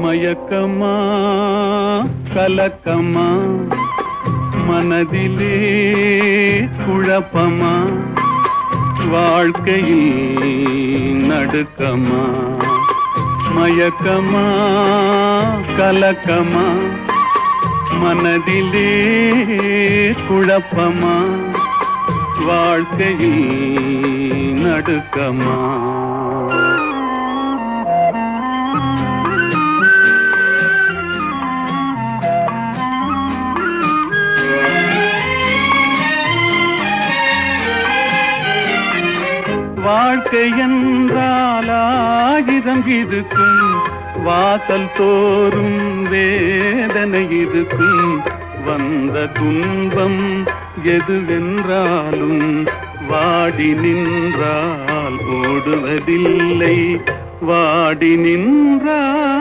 மயக்கமா கலக்கமா மனதிலே குழப்பமா வாழ்க்கையில் நடுக்கமா மயக்கமா கலக்கமா மனதிலே குழப்பமா வாழ்க்கையில் நடுக்கமா வாழ்க்கை என்றால் ஆயிரம் இருக்கும் வாசல் தோறும் வேதனை இருக்கும் வந்த துன்பம் எதுவென்றாலும் வாடி நின்றால் ஓடுவதில்லை வாடி நின்றால்